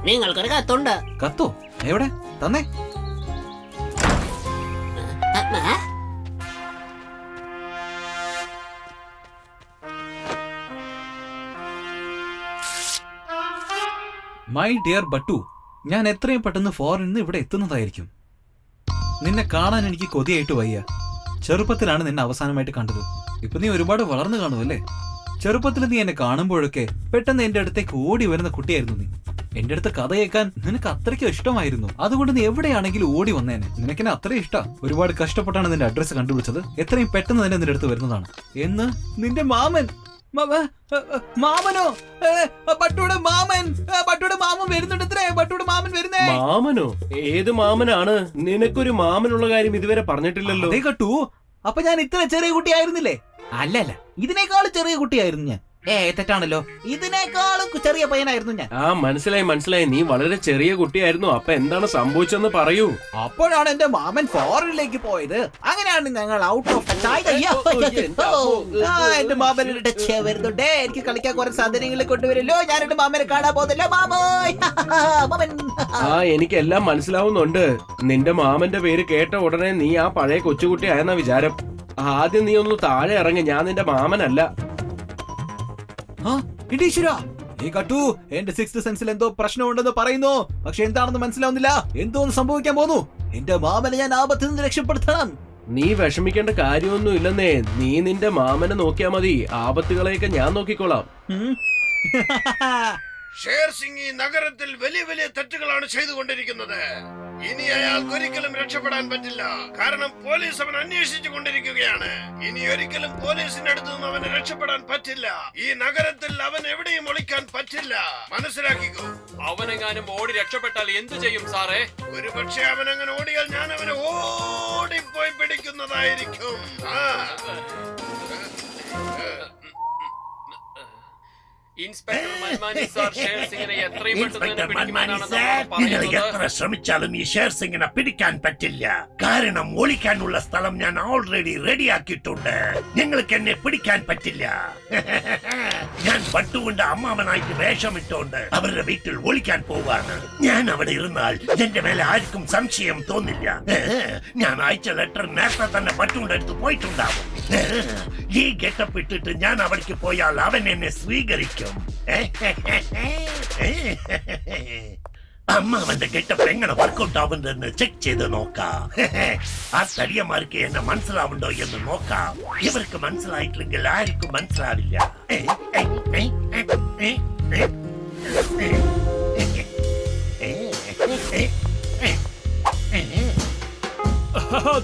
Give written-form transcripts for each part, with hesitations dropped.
നിങ്ങൾക്കൊരു കത്തുണ്ട്. കത്തോ? എവിടെ? തന്നേ. മൈ ഡിയർ ബട്ടു, ഞാൻ എത്രയും പെട്ടെന്ന് ഫോറിനിൽ നിന്ന് ഇവിടെ എത്തുന്നതായിരിക്കും. നിന്നെ കാണാൻ എനിക്ക് കൊതിയായിട്ട് വയ്യ. ചെറുപ്പത്തിലാണ് നിന്നെ അവസാനമായിട്ട് കണ്ടത്. ഇപ്പൊ നീ ഒരുപാട് വളർന്നു കാണുമല്ലേ? ചെറുപ്പത്തിൽ നീ എന്നെ കാണുമ്പോഴൊക്കെ പെട്ടെന്ന് എന്റെ അടുത്തേക്ക് ഓടി വരുന്ന കുട്ടിയായിരുന്നു നീ. എന്റെ അടുത്ത് കഥ കേൾക്കാൻ നിനക്ക് അത്രയ്ക്കും ഇഷ്ടമായിരുന്നു. അതുകൊണ്ട് നീ എവിടെയാണെങ്കിലും ഓടി വന്നേനെ. നിനക്കെന്നെ അത്രയും ഇഷ്ടം. ഒരുപാട് കഷ്ടപ്പെട്ടാണ് നിന്റെ അഡ്രസ്സ് കണ്ടുപിടിച്ചത്. എത്രയും പെട്ടെന്ന് തന്നെ നിന്റെ അടുത്ത് വരുന്നതാണ്. എന്ന് നിന്റെ മാമൻ മാമനോ? ബട്ടുടെ മാമൻ, ബട്ടുടെ മാമൻ വരുന്നുണ്ടത്രേ. ബട്ടുടെ മാമൻ വരുന്നേ. മാമനോ? ഏത് മാമനാണ്? നിനക്കൊരു മാമനുള്ള കാര്യം ഇതുവരെ പറഞ്ഞിട്ടില്ലല്ലോ. അതേ കട്ടു, അപ്പൊ ഞാൻ ഇത്ര ചെറിയ കുട്ടിയായിരുന്നില്ലേ? അല്ലല്ല, ഇതിനേക്കാളും ചെറിയ കുട്ടിയായിരുന്നു ഞാൻ. തെറ്റാണല്ലോ. ഇതിനേക്കാളും ചെറിയ പയ്യനായിരുന്നു ഞാൻ. മനസ്സിലായി. നീ വളരെ ചെറിയ കുട്ടിയായിരുന്നു. അപ്പൊ എന്താണ് സംഭവിച്ചെന്ന് പറയൂ. അപ്പോഴാണ് എന്റെ മാമൻ ഫോറിനിലേക്ക് പോയത്. അങ്ങനെയാണ് ഞങ്ങൾ ഔട്ട് ഓഫ് എന്റെ മാമനെ ടച്ച് വരുന്നുണ്ട്. എനിക്ക് കളിക്കാൻ കുറെ സാധനങ്ങൾ കൊണ്ടുവരല്ലോ. ഞാൻ എന്റെ മാമനെ കാണാൻ പോകുന്നല്ലോ. മാമൻ. എനിക്ക് എല്ലാം മനസ്സിലാവുന്നുണ്ട്. നിന്റെ മാമന്റെ പേര് കേട്ട ഉടനെ നീ ആ പഴയ കൊച്ചുകുട്ടി ആയെന്ന വിചാരം. ആദ്യം നീ ഒന്ന് താഴെ ഇറങ്ങി. ഞാൻ നിന്റെ മാമനല്ല. എന്റെ സിക്സ്ത് സെൻസിൽ എന്തോ പ്രശ്നമുണ്ടെന്ന് പറയുന്നു. പക്ഷെ എന്താണെന്ന് മനസ്സിലാവുന്നില്ല. എന്തോന്ന് സംഭവിക്കാൻ പോന്നു. എന്റെ മാമനെ ഞാൻ ആപത്തിൽ നിന്ന് രക്ഷപ്പെടുത്തണം. നീ വിഷമിക്കേണ്ട കാര്യമൊന്നും ഇല്ലെന്നേ. നീ നിന്റെ മാമനെ നോക്കിയാ മതി. ആപത്തുകളെയൊക്കെ ഞാൻ നോക്കിക്കോളാം. ഷേർ സിംഗ് ഈ നഗരത്തിൽ വലിയ വലിയ തെറ്റുകളാണ് ചെയ്തുകൊണ്ടിരിക്കുന്നത്. ഇനി അയാൾക്ക് ഒരിക്കലും രക്ഷപ്പെടാൻ പറ്റില്ല. കാരണം പോലീസ് അവൻ അന്വേഷിച്ചു കൊണ്ടിരിക്കുകയാണ്. ഇനി ഒരിക്കലും പോലീസിന്റെ അടുത്ത് നിന്ന് അവന് രക്ഷപ്പെടാൻ പറ്റില്ല. ഈ നഗരത്തിൽ അവൻ എവിടെയും ഒളിക്കാൻ പറ്റില്ല. മനസ്സിലാക്കിക്കോ. അവനെങ്ങാനും ഓടി രക്ഷപ്പെട്ടാൽ എന്തു ചെയ്യും സാറേ? ഒരു പക്ഷേ അവൻ അങ്ങനെ ഓടിയാൽ ഞാൻ അവനെ ഓടിപ്പോയി പിടിക്കുന്നതായിരിക്കും. ഇൻസ്പെക്ടർ മൽമാനി സാർ ഷേർ സിംഗിനെ എത്രയും പെട്ടെന്ന് നിങ്ങൾ എത്ര ശ്രമിച്ചാലും ഈ ഷേർ സിംഗിനെ പിടിക്കാൻ പറ്റില്ല. കാരണം ഒളിക്കാനുള്ള സ്ഥലം ഞാൻ ഓൾറെഡി റെഡിയാക്കിയിട്ടുണ്ട്. നിങ്ങൾക്ക് എന്നെ പിടിക്കാൻ പറ്റില്ല. ഞാൻ പട്ടുകൊണ്ട് അമ്മാവനായിട്ട് വേഷമിട്ടുകൊണ്ട് അവരുടെ വീട്ടിൽ ഒളിക്കാൻ പോവാണ്. ഞാൻ അവിടെ ഇരുന്നാൽ എന്റെ മേലെ ആർക്കും സംശയം തോന്നില്ല. ഞാൻ അയച്ച ലെറ്റർ നേരത്തെ തന്നെ പട്ടുകൊണ്ട് എടുത്ത് പോയിട്ടുണ്ടാവും. ഈ ഗെറ്റപ്പ് ഇട്ടിട്ട് ഞാൻ അവിടേക്ക് പോയാൽ അവൻ എന്നെ സ്വീകരിക്കും. അമ്മാവന്റെ ഗെറ്റപ്പ് എങ്ങനെ വർക്കൗട്ട് ആവുന്നതെന്ന് ചെക്ക് ചെയ്ത് നോക്കാം. ആ തടിയന്മാർക്ക് എന്നെ മനസ്സിലാവുണ്ടോ എന്ന് നോക്കാം. ഇവർക്ക് മനസ്സിലായിട്ടില്ലെങ്കിൽ ആർക്കും മനസ്സിലാവില്ല.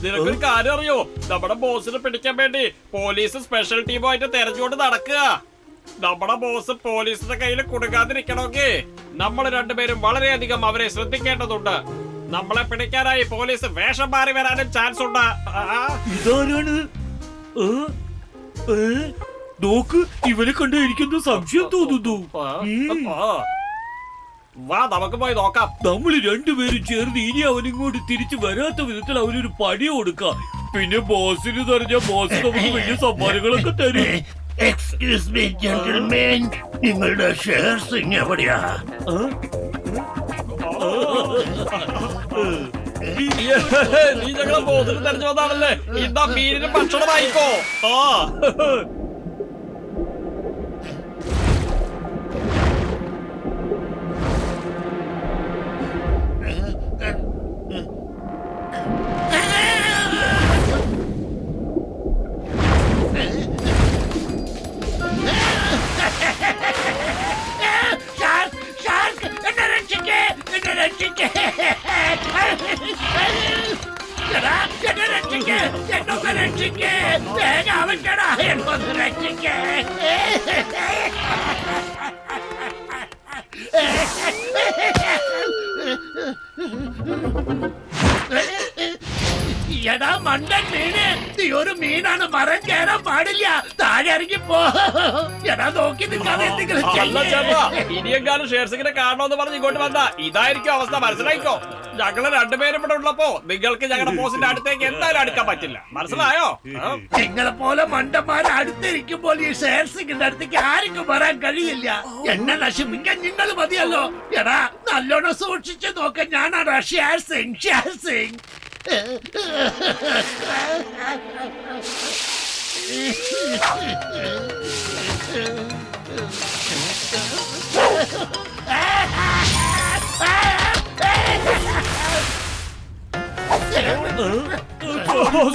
നിനക്കൊരു കാര്യം അറിയോ? നമ്മുടെ ബോസിനെ പിടിക്കാൻ വേണ്ടി പോലീസ് സ്പെഷ്യൽ ടീമായിട്ട് തെരഞ്ഞുകൊണ്ട് നടക്കുക. നമ്മുടെ ബോസ് പോലീസിന്റെ കയ്യിൽ കൊടുക്കാതിരിക്കണമെങ്കിൽ നമ്മൾ രണ്ടുപേരും വളരെയധികം അവരെ ശ്രദ്ധിക്കേണ്ടതുണ്ട്. നമ്മളെ പിടിക്കാനായി പോലീസ് വേഷം മാറി വരാനും ചാൻസ് ഉണ്ട്. ഇതാരാണ്? നോക്ക്, ഇവനെ കണ്ട് എനിക്കൊന്ന് സംശയം തോന്നുന്നു. വാ, നമുക്ക് പോയി നോക്കാം. നമ്മൾ രണ്ടുപേരും ചേർന്ന് ഇനി അവനിങ്ങോട്ട് തിരിച്ചു വരാത്ത വിധത്തിൽ അവനൊരു പണി കൊടുക്കാം. പിന്നെ ബോസിന് പറഞ്ഞ ബോസ് നമുക്ക് വലിയ സമ്മാനങ്ങളൊക്കെ തരും. എക്സ്ക്യൂസ് മീ ജെന്റിൽമാൻ, നിങ്ങളുടെ ഷേർ സിംഗ് എവിടെയാ? നീ ഞങ്ങളെ ബോസിന് തെരഞ്ഞു വന്നാണല്ലേ? ഇതാ മീനിന് ഭക്ഷണമായിക്കോ. എടാ മണ്ടൻ മീന്, നീ ഒരു മീനാണ്, മരം കയറാൻ പാടില്ല, താഴെ ഇറങ്ങി പോ. എടാ നോക്കി നിൽക്കാതെ എന്തെങ്കിലും അല്ല ചേട്ടാ, ഇനിയെങ്ങാനും ഷേർസിങ്ങിനെ കാണണമെന്ന് പറഞ്ഞ് ഇങ്ങോട്ട് വന്ന ഇതായിരിക്കും അവസ്ഥ, മനസ്സിലായിക്കോ. ഞങ്ങള് രണ്ടുപേരും ഇവിടെ ഉള്ളപ്പോ നിങ്ങൾക്ക് ഞങ്ങളുടെ ബോസിന്റെ അടുത്തേക്ക് എന്തായാലും അടുക്കാൻ പറ്റില്ല, മനസ്സിലായോ? നിങ്ങളെ പോലെ മണ്ടന്മാരെ അടുത്തിരിക്കുമ്പോൾ ഈ ഷെയർസിംഗിന്റെ അടുത്തേക്ക് ആർക്കും വരാൻ കഴിയില്ല. എന്നെ നശിപ്പിക്കാൻ നിങ്ങൾ മതിയല്ലോ. എടാ നല്ലോണം സൂക്ഷിച്ചു നോക്കാൻ, ഞാനാണ് share Singh, share Singh.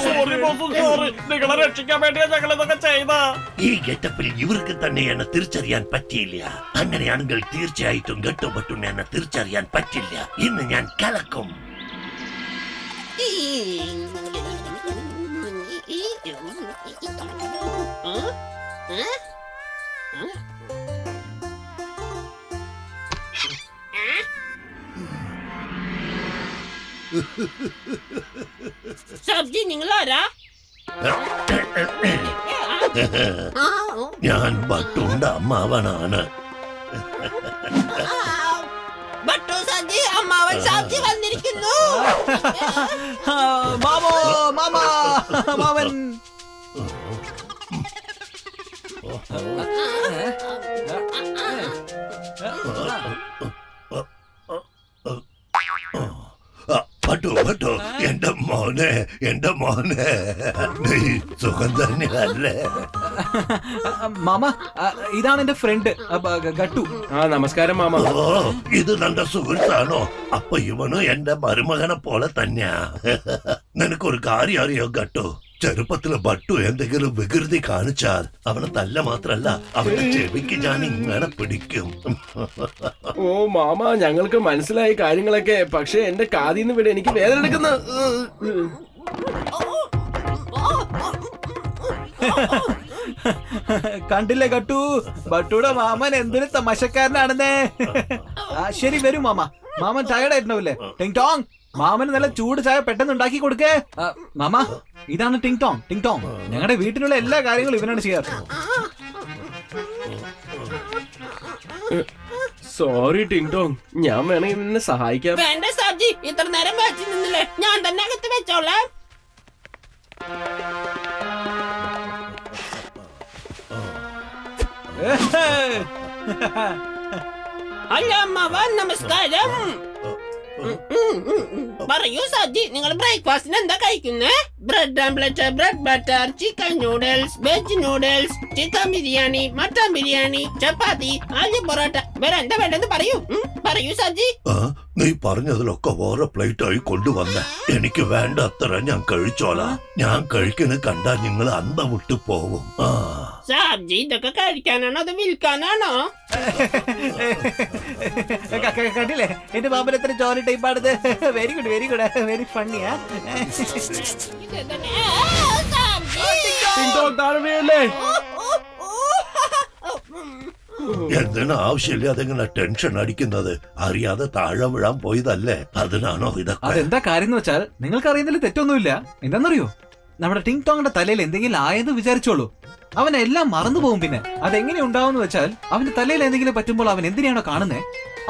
Sorry boss, sorry. നിങ്ങളെ രക്ഷിക്കാൻ വേണ്ടിയാ ഞങ്ങൾ ഇതൊക്കെ ചെയ്ത. ഈ ഗെറ്റപ്പിൽ ഇവർക്ക് തന്നെ എന്നെ തിരിച്ചറിയാൻ പറ്റിയില്ല. അങ്ങനെയാണെങ്കിൽ തീർച്ചയായിട്ടും ഗട്ടുപട്ടുണ്ണ എന്നെ തിരിച്ചറിയാൻ പറ്റില്ല. ഇന്ന് ഞാൻ കലക്കും. സബ്ജി നിങ്ങൾ ആരാ? ഞാൻ ബട്ടുണ്ട അമ്മാവനാണ്. ബട്ടു സബ്ജി, അമ്മാവൻ സബ്ജി വന്നിരിക്കുന്നു. മാമോ, മാമാ, മാമൻ. ബട്ടു ബട്ടു, എന്റെ മോനെ, എന്റെ മോനെ, നീ സുഖം തന്നെയല്ലേ? മാമ, ഇതാണ് എന്റെ ഫ്രണ്ട് ഗട്ടു. ആ നമസ്കാരം മാമ. ഓ, ഇത് നിന്റെ സുഹൃത്താണോ? അപ്പൊ ഇവനും എന്റെ മരുമകനെ പോലെ തന്നെയാ. നിനക്കൊരു കാര്യം അറിയോ ഗട്ടു? ചെറുപ്പത്തില് ബട്ടു എന്തെങ്കിലും വികൃതി കാണിച്ചാൽ അവനെ തല്ല മാത്രല്ല, അവന്റെ ചെവിക്ക് ഞാൻ ഇങ്ങനെ പിടിക്കും. ഓ മാമ, ഞങ്ങൾക്ക് മനസ്സിലായി കാര്യങ്ങളൊക്കെ. പക്ഷെ എന്റെ കാതിന്ന് വിട, എനിക്ക് വേദന എടുക്കുന്ന. കണ്ടില്ലേ ഗട്ടു, ബട്ടുടെ മാമൻ എന്തൊരു തമാശക്കാരനാണെന്നേ. ശരി വരൂ മാമ, മാമൻ ടയർഡ് ആയിട്ടുണ്ടാവില്ലേ? ടിങ് ടോങ്, മാമന് നല്ല ചൂട് ചായ പെട്ടെന്ന് ഉണ്ടാക്കി കൊടുക്കേ. മാമ, ഇതാണ് ടിങ് ടോങ്. ടിങ് ടോങ് ഞങ്ങളുടെ വീട്ടിലുള്ള എല്ലാ കാര്യങ്ങളും ഇവനാണ് ചെയ്യാറ്. സോറി ടിങ് ടോങ്, ഞാൻ വേണമെങ്കിൽ നിന്നെ സഹായിക്കാം. വേണ്ട സബ്ജി, ഇത്ര നേരം വെച്ച് നിന്നില്ലേ, ഞാൻ തന്നെ അകത്ത് വെച്ചോളാം. ഹലോ അമ്മാവൻ, നമസ്കാരം. പറയൂ സബ്ജി, നിങ്ങൾ ബ്രേക്ക്ഫാസ്റ്റിന് എന്താ കഴിക്കുന്നേ? Bread omelette, bread butter, chicken noodles, veg noodles, chicken biryani, mutton biryani, chapati, aloo parotta, വേറെ എന്താ വേണ്ടെന്ന് പറയൂ. പറയൂ സബ്ജി. നീ പറഞ്ഞതിലൊക്കെ വേറെ പ്ലേറ്റ് ആയി കൊണ്ടുവന്ന. എനിക്ക് വേണ്ട അത്ര ഞാൻ കഴിച്ചോളാം. ഞാൻ കഴിക്കുന്ന കണ്ടാ നിങ്ങൾ അന്തം വിട്ടു പോവും. സബ്ജി, ഇതൊക്കെ കഴിക്കാനാണോ അത് വിൽക്കാനാണോ? കണ്ടില്ലേ എന്റെ മാമൻ എത്ര ജോലി ടൈപ്പാണിത്. Very good, very good, very ഫണ്ണിയാ. ടിങ് ടോങ് താഴെ വീഴല്ലേ? എന്തിനാ ആവശ്യമില്ല അതിങ്ങനെ ടെൻഷൻ അടിക്കുന്നത്? അറിയാതെ താഴെ വീഴാൻ പോയതല്ലേ, അതിനാണോ ഇതൊക്കെ? അതെന്താ കാര്യം എന്ന് വെച്ചാൽ നിങ്ങൾക്ക് അറിയുന്നതിൽ തെറ്റൊന്നുമില്ല. എന്താണെന്നറിയോ, നമ്മുടെ ടിങ് ടോങ്ങിന്റെ തലയിൽ എന്തെങ്കിലും ആയെന്ന് വിചാരിച്ചോളൂ, അവൻ എല്ലാം മറന്നു പോകും. പിന്നെ അതെങ്ങനെ ഉണ്ടാവും വെച്ചാൽ അവന്റെ തലയിൽ എന്തെങ്കിലും പറ്റുമ്പോൾ അവൻ എന്തിനാണോ കാണുന്നേ,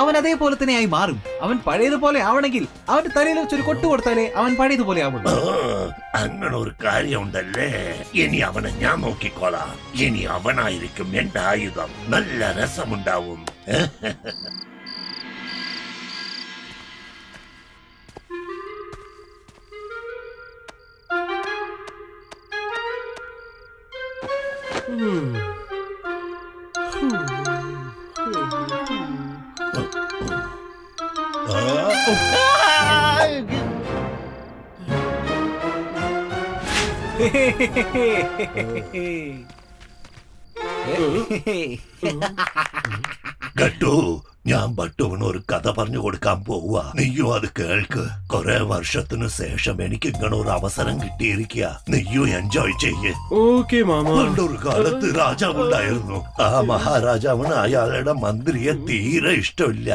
അവൻ അതേപോലെ തന്നെ ആയി മാറും. അവൻ പഴയതുപോലെ ആവണമെങ്കിൽ അവന്റെ തലയിൽ വെച്ചൊരു കൊട്ടു കൊടുത്താലേ അവൻ പഴയതുപോലെ ആവുള്ളൂ. അങ്ങനെ ഒരു കാര്യമുണ്ടല്ലേ. ഇനി അവനെ ഞാൻ നോക്കിക്കോളാം. ഇനി അവനായിരിക്കും എന്റെ ആയുധം. നല്ല രസമുണ്ടാവും. ഗട്ടു, ഞാൻ ബട്ടുവിന് ഒരു കഥ പറഞ്ഞു കൊടുക്കാൻ പോവുക. നീയും അത് കേൾക്ക്. കുറെ വർഷത്തിനു ശേഷം എനിക്ക് ഇങ്ങനെ ഒരു അവസരം കിട്ടിയിരിക്കുക. നീയും എൻജോയ് ചെയ്യേ. Okay mama. പണ്ടൊരു കാലത്ത് രാജാവുണ്ടായിരുന്നു. ആ മഹാരാജാവിന് അയാളുടെ മന്ത്രിയെ തീരെ ഇഷ്ടമില്ല.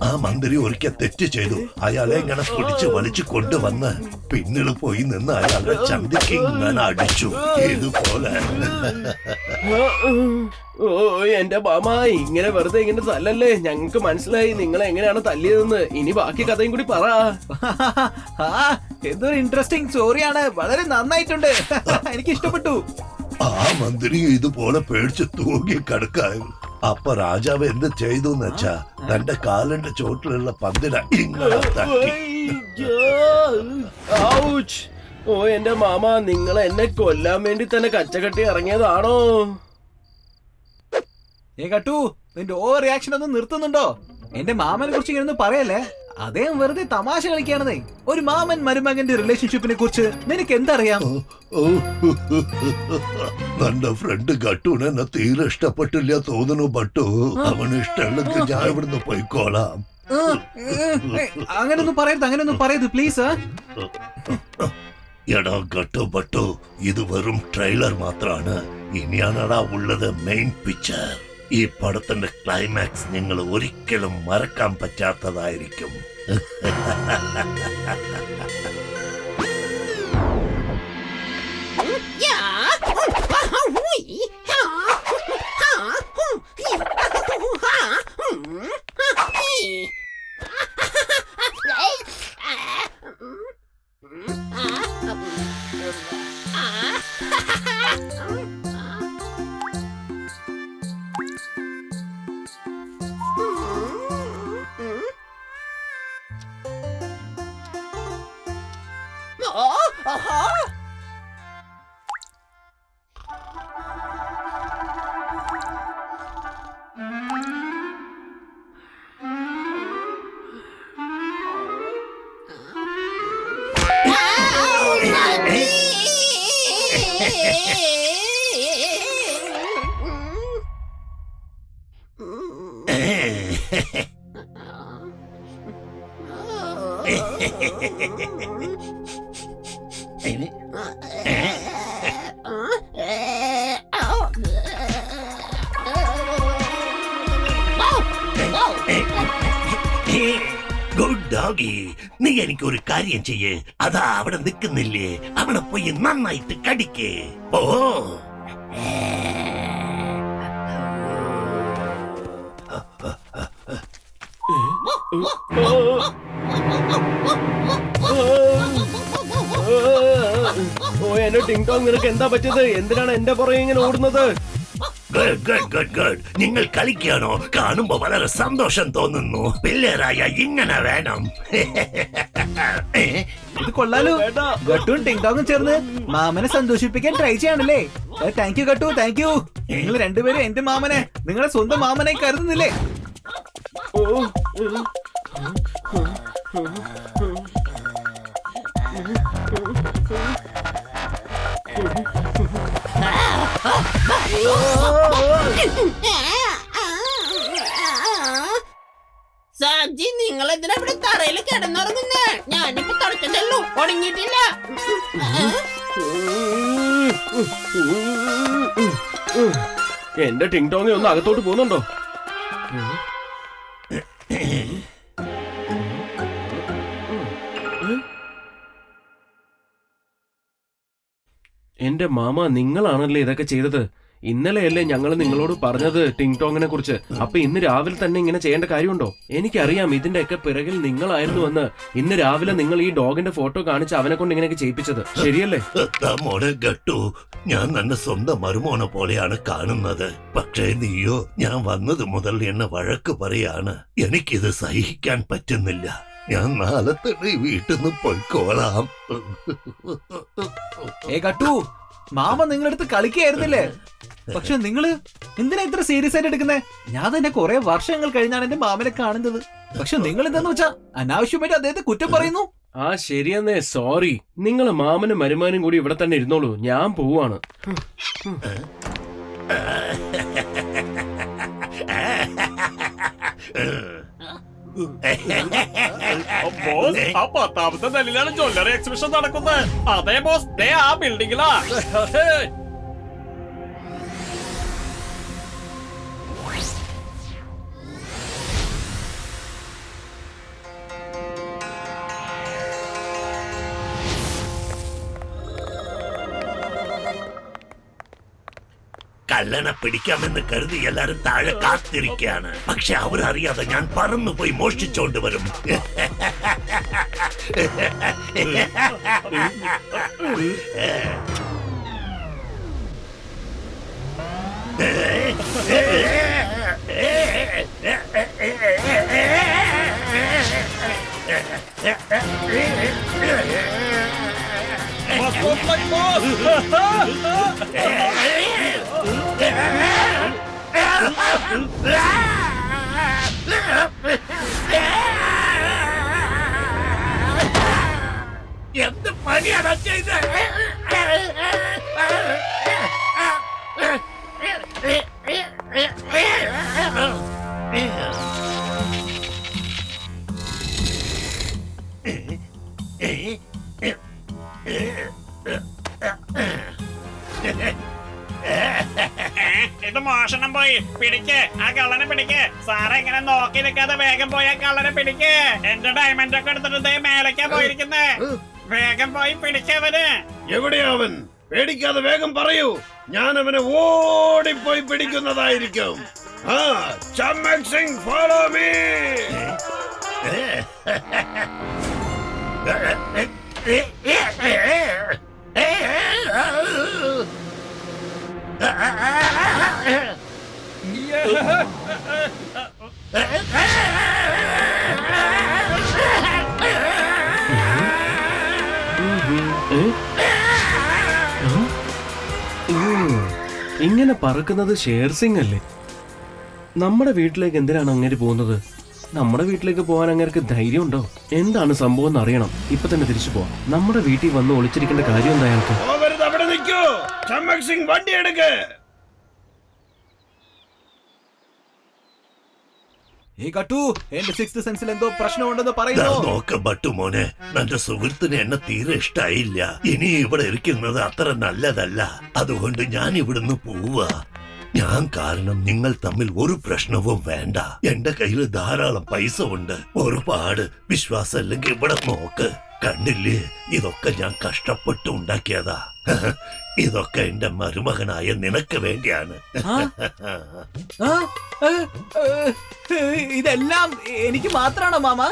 ആ മന്ത്രി ഒരിക്കൽ തെറ്റ് ചെയ്തു. അയാളെ ഇങ്ങനെ പിടിച്ച് വലിച്ചു കൊണ്ടുവന്ന് പിന്നിൽ പോയി നിന്ന് അയാളുടെ ചന്തിക്ക് ഇങ്ങനെ അടിച്ചു. ഇതുപോലെ. ഓ എന്റെ മാമ, ഇങ്ങനെ വെറുതെ ഇങ്ങനെ തല്ലല്ലേ. ഞങ്ങക്ക് മനസ്സിലായി നിങ്ങൾ എങ്ങനെയാണ് തല്ലിയതെന്ന്. ഇനി ബാക്കി കഥയും കൂടി പറ. എന്തൊരു ഇൻട്രസ്റ്റിംഗ് സ്റ്റോറിയാണ്. വളരെ നന്നായിട്ടുണ്ട്. എനിക്ക് ഇഷ്ടപ്പെട്ടു. ആ മന്ത്രി ഇതുപോലെ പേടിച്ച് തൂങ്ങി കിടക്കായിരുന്നു. അപ്പൊ രാജാവ് എന്ത് ചെയ്തു വെച്ചാ തന്റെ കാലിന്റെ ചോട്ടിലുള്ള പന്തിന ഇങ്ങനെ തട്ടി. ഔച്ച്. ഓ എന്റെ മാമ, നിങ്ങൾ എന്നെ കൊല്ലാൻ വേണ്ടി തന്നെ കച്ചകെട്ടി ഇറങ്ങിയതാണോ? കട്ടു, നിന്റെ ഓവർ റിയാക്ഷൻ ഒന്നും നിർത്തുന്നുണ്ടോ? എന്റെ മാമനെ കുറിച്ച് ഇങ്ങനെ ഒന്നും പറയല്ലേ. അദ്ദേഹം വെറുതെ തമാശ കളിക്കുകയാണെന്നേ. ഒരു മാമൻ മരുമകന്റെ റിലേഷൻഷിപ്പിനെ കുറിച്ച് നിനക്ക് എന്തറിയാം? നിന്റെ ഫ്രണ്ട് ഗട്ടുവിന് എന്നെ തീരെ ഇഷ്ടപ്പെട്ടില്ല തോന്നുന്നു ബട്ടു. അവന് ഇഷ്ടമല്ലെങ്കിൽ ഞാൻ ഇവിടുന്ന് പോയിക്കോളാം. അങ്ങനൊന്നും പറയരുത് പ്ലീസ്. എടാ ഗട്ടു ബട്ടു, ഇത് വെറും ട്രെയിലർ മാത്രമാണ്. ഇനിയാണടാ ഉള്ളത് മെയിൻ പിക്ചർ. ഈ പടത്തിന്റെ ക്ലൈമാക്സ് നിങ്ങൾ ഒരിക്കലും മറക്കാൻ പറ്റാത്തതായിരിക്കും. ഗുഡ് ഡോഗി, നീ എനിക്കൊരു കാര്യം ചെയ്യേ. അതാ അവിടെ നിൽക്കുന്നില്ലേ, അവിടെ പോയി നന്നായിട്ട് കടിക്കേ. ഓ ഓ എന്റെ ടിങ് ടോങ്, നിനക്ക് എന്താ പറ്റിയത്? എന്തിനാണ് എന്റെ പുറകെ ഇങ്ങനെ ഓടുന്നത്? നിങ്ങൾ കളിക്കാണോ? കാണുമ്പോ വളരെ സന്തോഷം തോന്നുന്നു. പിള്ളേരായ ഇങ്ങനെ വേണം. ഇത് കൊള്ളാലോ. ഗട്ടും ടിങ് ടോങ്ങും ചേർന്ന് മാമനെ സന്തോഷിപ്പിക്കാൻ ട്രൈ ചെയ്യാണല്ലേ. Thank you Gattu, thank you. നിങ്ങൾ രണ്ടുപേരും എന്റെ മാമനെ നിങ്ങളെ സ്വന്തം മാമനായി കരുതുന്നില്ലേ? സാജി, നിങ്ങൾ എന്തിനാ ഇവിടെ തറയിൽ കിടന്നുറങ്ങുന്നേ? ഞാനിപ്പോ തുടച്ചതല്ലോ, ഉണങ്ങിയിട്ടില്ല. എന്റെ ടിങ് ടോങ് ഒന്ന് അകത്തോട്ട് പോകുന്നുണ്ടോ? എന്റെ മാമ, നിങ്ങളാണല്ലേ ഇതൊക്കെ ചെയ്തത്? ഇന്നലെയല്ലേ ഞങ്ങൾ നിങ്ങളോട് പറഞ്ഞത് ടിങ് ടോങ്ങിനെ കുറിച്ച്? അപ്പൊ ഇന്ന് രാവിലെ തന്നെ ഇങ്ങനെ ചെയ്യേണ്ട കാര്യമുണ്ടോ? എനിക്കറിയാം ഇതിന്റെ ഒക്കെ പിറകിൽ നിങ്ങളായിരുന്നു എന്ന്. ഇന്ന് രാവിലെ നിങ്ങൾ ഈ ഡോഗിന്റെ ഫോട്ടോ കാണിച്ച് അവനെ കൊണ്ട് ഇങ്ങനെയൊക്കെ ചെയ്യിപ്പിച്ചത് ശരിയല്ലേ? മോനെ ഗട്ടു, ഞാൻ തന്നെ സ്വന്തം മരുമോനെ പോലെയാണ് കാണുന്നത്. പക്ഷേ നീയോ ഞാൻ വന്നത് മുതൽ എന്നെ വഴക്ക് പറയാണ്. എനിക്കിത് സഹിക്കാൻ പറ്റുന്നില്ല. ഞാൻ നാളെ തന്നെ വീട്ടിൽ നിന്ന് പോയിക്കോളാം. ഗട്ടു, മാമ നിങ്ങളടുത്ത് കളിക്കുകയായിരുന്നില്ലേ? പക്ഷെ നിങ്ങള് എന്തിനാ ഇത്ര സീരിയസ് ആയിട്ട് എടുക്കുന്നേ? ഞാൻ തന്നെ കുറെ വർഷങ്ങൾ കഴിഞ്ഞാണ് എന്റെ മാമനെ കാണുന്നത്. പക്ഷെ നിങ്ങൾ എന്താന്ന് വെച്ചാ അനാവശ്യമായിട്ട് അദ്ദേഹത്തെ കുറ്റം പറയുന്നു. ആ ശരിയെന്നേ, സോറി. നിങ്ങൾ മാമനും മരുമാനും കൂടി ഇവിടെ തന്നെ ഇരുന്നോളൂ, ഞാൻ പോവാണ്. ബോസ്, ആ 10ാമത്തെ നിലയിലാണ് ജ്വല്ലറി എക്സിബിഷൻ നടക്കുന്നത്. അതെ ബോസ്, ദേ ആ ബിൽഡിംഗിലാ. കള്ളനെ പിടിക്കാമെന്ന് കരുതി എല്ലാരും താഴെ കാത്തിരിക്കുകയാണ്. പക്ഷെ അവരറിയാതെ ഞാൻ പറന്നു പോയി മോഷ്ടിച്ചോണ്ട് വരും. എന്ത് പണിയാണോ ചെയ്ത? ഇത് മോഷണം പോയി. പിടിക്ക്, ആ കള്ളനെ പിടിക്ക്. സാറെ ഇങ്ങനെ നോക്കി നിൽക്കാതെ വേഗം പോയി ആ കള്ളനെ പിടിക്ക്. എന്റെ ഡയമണ്ട് ഒക്കെ എടുത്തിട്ട് ദേ മേലേക്കാ പോയിരിക്കുന്നേ. വേഗം പോയി പിടിക്കവന്. എവിടെയാ അവൻ? പേടിക്കാതെ വേഗം പറയൂ. ഞാൻ അവനെ ഓടിപ്പോയി പിടിക്കുന്നതായിരിക്കും. Chamak Singh, follow me. ഇങ്ങനെ പറക്കുന്നത് ഷേർ സിംഗ് അല്ലേ? നമ്മുടെ വീട്ടിലേക്ക് എന്തിനാണ് അങ്ങനെ പോകുന്നത്? നമ്മുടെ വീട്ടിലേക്ക് പോകാൻ അങ്ങനെ ധൈര്യം ഉണ്ടോ? എന്താണ് സംഭവം എന്ന് അറിയണം. ഇപ്പൊ തന്നെ തിരിച്ചു പോവാം. നമ്മുടെ വീട്ടിൽ വന്ന് ഒളിച്ചിരിക്കേണ്ട കാര്യം എന്താ അയാൾക്ക്? അവിടെ നിൽക്കൂ. ചമ്മക് സിംഗ്, വണ്ടി എടുക്ക്. ഈ കട്ടു, എന്റെ സിക്സ്ത് സെൻസിൽ എന്തോ പ്രശ്നമുണ്ടെന്ന് പറയുന്നു. നോക്ക് ബട്ടു മോനെ, എന്റെ സുഹൃത്തിന് എന്നെ തീരെ ഇഷ്ടായില്ല. ഇനി ഇവിടെ ഇരിക്കുന്നത് അത്ര നല്ലതല്ല. അതുകൊണ്ട് ഞാൻ ഇവിടുന്ന് പോവാ. ഞാൻ കാരണം നിങ്ങൾ തമ്മിൽ ഒരു പ്രശ്നവും വേണ്ട. എന്റെ കയ്യിൽ ധാരാളം പൈസ ഉണ്ട്. ഒരുപാട് വിശ്വാസം അല്ലെങ്കിൽ ഇവിടെ നോക്ക്. കണ്ടില്ലേ, ഇതൊക്കെ ഞാൻ കഷ്ടപ്പെട്ട് ഉണ്ടാക്കിയതാ. ഇതൊക്കെ എന്റെ മരുമകനായ നിനക്ക് വേണ്ടിയാണ്. ഇതെല്ലാം എനിക്ക് മാത്രാണോ മാമ?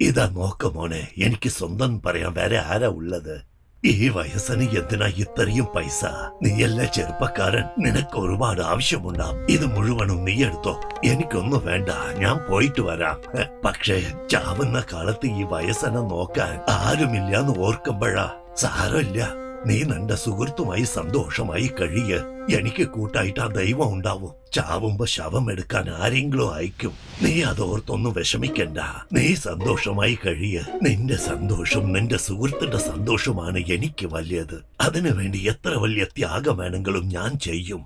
ഇതാ നോക്ക് മോനെ, എനിക്ക് സ്വന്തം പറയാൻ വേറെ ആരാ ഉള്ളത്? ഈ വയസ്സിന് എന്തിനാ ഇത്രയും പൈസ? നീയല്ല ചെറുപ്പക്കാരൻ, നിനക്ക് ഒരുപാട് ആവശ്യമുണ്ടാവും. ഇത് മുഴുവനും നീ എടുത്തോ. എനിക്കൊന്നും വേണ്ട, ഞാൻ പോയിട്ട് വരാം. പക്ഷേ ചാവുന്ന കാലത്ത് ഈ വയസ്സനെ നോക്കാൻ ആരുമില്ലാന്ന് ഓർക്കുമ്പോഴാ. സാരമില്ല, നീ നിന്റെ സുഹൃത്തുമായി സന്തോഷമായി കഴിയ്. എനിക്ക് കൂട്ടായിട്ട് ആ ദൈവം ഉണ്ടാവും. ചാവുമ്പോ ശവം എടുക്കാൻ ആരെങ്കിലും അയക്കും. നീ അതോർത്തൊന്നും വിഷമിക്കണ്ട. നീ സന്തോഷമായി കഴിയ്. നിന്റെ സന്തോഷം നിന്റെ സുഹൃത്തിന്റെ സന്തോഷമാണ് എനിക്ക് വലിയത്. അതിനു വേണ്ടി എത്ര വലിയ ത്യാഗം വേണമെങ്കിലും ഞാൻ ചെയ്യും.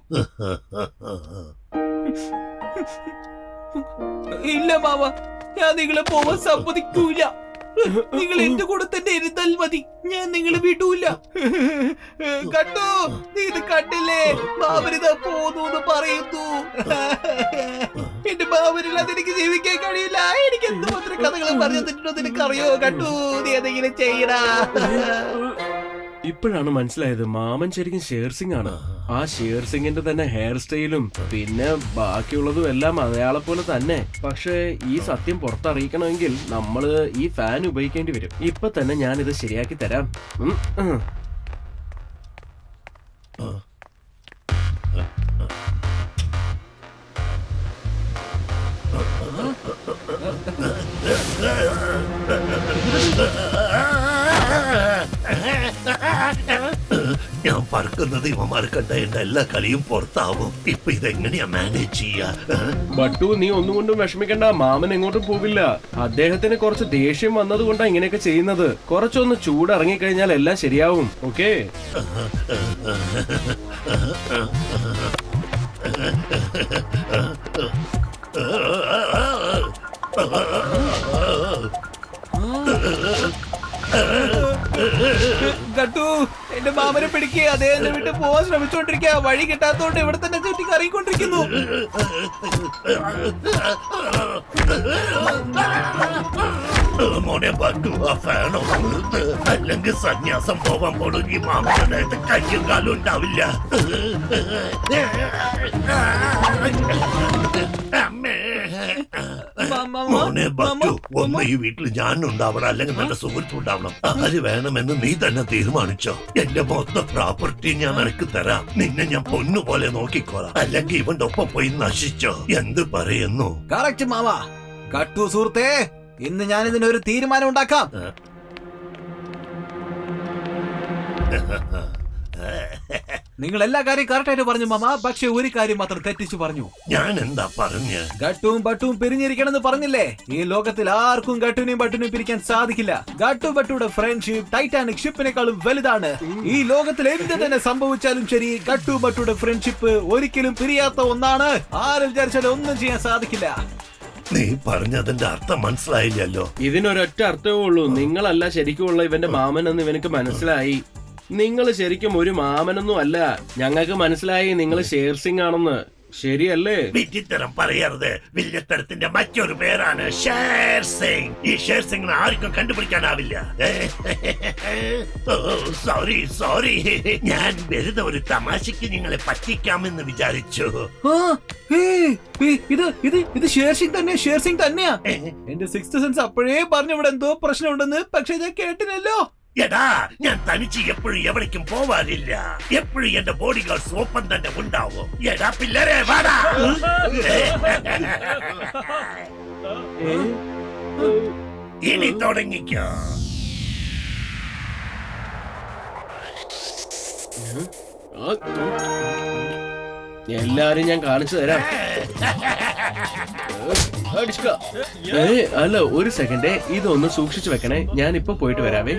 ഇല്ല മാമ, ഞാൻ നിങ്ങളെ പോവാൻ സമ്മതിക്കൂല. നിങ്ങൾ എന്റെ കൂടെ തന്നെ ഇരുന്നാൽ മതി. ഞാൻ നിങ്ങളെ വിടൂല. കണ്ടോ, നീ ഇത് കണ്ടില്ലേ? മാവരിതാ പോന്നു പറയുന്നു. എന്റെ മാവരില്ലാതെ എനിക്ക് ജീവിക്കാൻ കഴിയില്ല. എനിക്ക് എന്തുമാത്രം കഥകൾ പറഞ്ഞു തന്നിട്ടുണ്ടോ നിനക്കറിയോ? കണ്ടു, നീ എന്തെങ്കിലും ചെയ്യടാ. ഇപ്പോഴാണ് മനസ്സിലായത് മാമൻ ശരിക്കും ഷേർ സിംഗ് ആണ്. ആ ഷേർ സിംഗിന്റെ തന്നെ ഹെയർ സ്റ്റൈലും പിന്നെ ബാക്കിയുള്ളതും എല്ലാം അയാളെ പോലെ തന്നെ. പക്ഷേ ഈ സത്യം പുറത്തറിയിക്കണമെങ്കിൽ നമ്മള് ഈ ഫാൻ ഉപയോഗിക്കേണ്ടി വരും. ഇപ്പൊ തന്നെ ഞാൻ ഇത് ശരിയാക്കി തരാം. ഞാൻ പറക്കുന്നത് ഇവന്മാർ കണ്ട എന്റെ എല്ലാ കളിയും പുറത്താവും. ഇപ്പൊ ഇതെങ്ങനെയാ മാനേജ് ചെയ്യാ? ബട്ടു, നീ ഒന്നുകൊണ്ടും വിഷമിക്കണ്ട. മാമൻ എങ്ങോട്ടും പോകില്ല. അദ്ദേഹത്തിന് കുറച്ച് ദേഷ്യം വന്നത് കൊണ്ടാണ് ഇങ്ങനെയൊക്കെ ചെയ്യുന്നത്. കുറച്ചൊന്ന് ചൂടിറങ്ങി കഴിഞ്ഞാൽ എല്ലാം ശരിയാവും. ഓക്കേ? ഗട്ടു എന്റെ മാമനെ പിടിക്കുക. അതേ എന്നെ വിട്ട് പോവാൻ ശ്രമിച്ചോണ്ടിരിക്കുക. വഴി കിട്ടാത്തോണ്ട് ഇവിടെ തന്നെ ചുറ്റി കറങ്ങിക്കൊണ്ടിരിക്കുന്നു. മോനെ ബട്ടു, ആ ഫാനോ അല്ലെങ്കിൽ സന്യാസം പോവാൻ പോലും ഈ മാമയുടെ കയ്യും കാലും ഉണ്ടാവില്ല. മോനെ ബട്ടു, ഒന്ന് ഈ വീട്ടിൽ ഞാനുണ്ടാവണം, അല്ലെങ്കിൽ നല്ല സുഹൃത്തും ഉണ്ടാവണം. ആര് വേണമെന്ന് നീ തന്നെ തീരുമാനിച്ചോ. എന്റെ മൊത്തം പ്രോപ്പർട്ടി ഞാൻ നിനക്ക് തരാം. നിന്നെ ഞാൻ പൊന്നുപോലെ നോക്കിക്കോളാം. അല്ലെങ്കിൽ ഇവന്റെ ഒപ്പം പോയി നശിച്ചോ. എന്ത് പറയുന്നു? Correct mama. ഗട്ടു സുഹൃത്തേ, ഇന്ന് ഞാൻ ഇതിനൊരു തീരുമാനം ഉണ്ടാക്കാം. നിങ്ങൾ എല്ലാ കാര്യം കറക്റ്റ് ആയിട്ട് പറഞ്ഞു മാമ. പക്ഷെ ഒരു കാര്യം മാത്രം തെറ്റിച്ചു പറഞ്ഞു. ഞാൻ എന്താ പറഞ്ഞ? ഗട്ടുവും ബട്ടുവും പിരിഞ്ഞിരിക്കണമെന്ന് പറഞ്ഞില്ലേ? ഈ ലോകത്തിൽ ആർക്കും ഗട്ടുവിനെയും ബട്ടുവിനെയും പിരിക്കാൻ സാധിക്കില്ല. ഗട്ടു ബട്ടുയുടെ ഫ്രണ്ട്ഷിപ്പ് ടൈറ്റാനിക് ഷിപ്പിനേക്കാളും വലുതാണ്. ഈ ലോകത്തിൽ എന്ത് തന്നെ സംഭവിച്ചാലും ശരി, ഗട്ടു ബട്ടുയുടെ ഫ്രണ്ട്ഷിപ്പ് ഒരിക്കലും പിരിയാത്ത ഒന്നാണ്. ആരും വിചാരിച്ചാലും ഒന്നും ചെയ്യാൻ സാധിക്കില്ല. നീ പറഞ്ഞതിന്റെ അർത്ഥം മനസ്സിലായില്ലല്ലോ. ഇതിനൊരൊറ്റ അർത്ഥമേ ഉള്ളൂ. നിങ്ങളല്ല ശരിക്കുമുള്ള ഇവന്റെ മാമനെന്ന് ഇവനക്ക് മനസ്സിലായി. നിങ്ങൾ ശരിക്കും ഒരു മാമനൊന്നും അല്ല. ഞങ്ങൾക്ക് മനസ്സിലായി നിങ്ങൾ ഷേർ സിംഗ് ആണെന്ന്. ശരിയല്ലേ? വിറ്റിത്തരം പറയരുത്. വില്യത്തരത്തിന്റെ മറ്റൊരു പേരാണ് ഷേർ സിംഗ്. ഈ ഷേർ സിംഗിനെ ആർക്കും കണ്ടുപിടിക്കാനാവില്ല. സോറി. ഞാൻ വെറുതെ ഒരു തമാശക്ക് നിങ്ങളെ പറ്റിക്കാമെന്ന് വിചാരിച്ചു. ഇത് ഷേർ സിംഗ് തന്നെ, ഷേർ സിംഗ് തന്നെയാ. എന്റെ സിക്സ്ത് സെൻസ് അപ്പോഴേ പറഞ്ഞു ഇവിടെ എന്തോ പ്രശ്നമുണ്ടെന്ന്. പക്ഷെ ഞാൻ കേട്ടില്ലല്ലോ. എടാ, ഞാൻ തനിച്ച് എപ്പോഴും എവിടേക്കും പോവാനില്ല. എപ്പോഴും എന്റെ ബോഡി ഗാർഡ്സ് ഒപ്പം തന്നെ ഉണ്ടാവും. എടാ പിള്ളേരെ വാടാ. ഇനി തുടങ്ങിക്കോ. എല്ലാരും ഞാൻ കാണിച്ചു തരാം. അല്ല, ഒരു സെക്കൻഡ്, ഇതൊന്ന് സൂക്ഷിച്ചു വെക്കണേ. ഞാൻ ഇപ്പൊ പോയിട്ട് വരാവേ.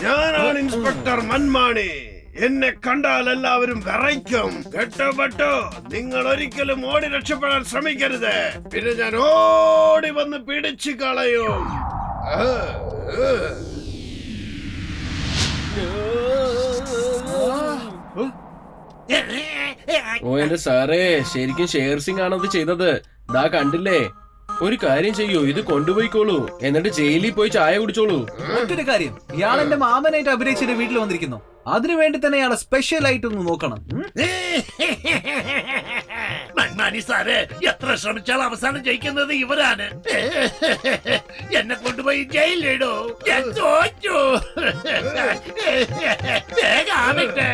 ഞാനാണ് ഇൻസ്പെക്ടർ മൻമാണി. എന്നെ കണ്ടാൽ എല്ലാവരും വിറയ്ക്കും. കേട്ടോ, നിങ്ങൾ ഒരിക്കലും ഓടി രക്ഷപ്പെടാൻ ശ്രമിക്കരുത്. പിന്നെ ഞാൻ ഓടി വന്ന് പിടിച്ചു കളയും. ഓ എന്റെ സാറേ, ശരിക്കും ഷേർ സിംഗ് ആണത് ചെയ്തത്. ദാ കണ്ടില്ലേ? ഒരു കാര്യം ചെയ്യൂ, ഇത് കൊണ്ടുപോയിക്കോളൂ. എന്നിട്ട് ജയിലിൽ പോയി ചായ കുടിച്ചോളൂ. മറ്റൊരു കാര്യം, ഇയാൾ എന്റെ മാമനായിട്ട് അഭിനയിച്ചിട്ട് വീട്ടിൽ വന്നിരിക്കുന്നു. അതിനുവേണ്ടി തന്നെ ഇയാളെ സ്പെഷ്യൽ ആയിട്ട് ഒന്ന് നോക്കണം. മൻമാനി സാറ്, എത്ര ശ്രമിച്ചാൽ അവസാനം ജയിക്കുന്നത് ഇവരാണ്. എന്നെ കൊണ്ടുപോയി ജയിലിലിടൂ. ഞാൻ തോറ്റു. വേഗം ആവട്ടെ.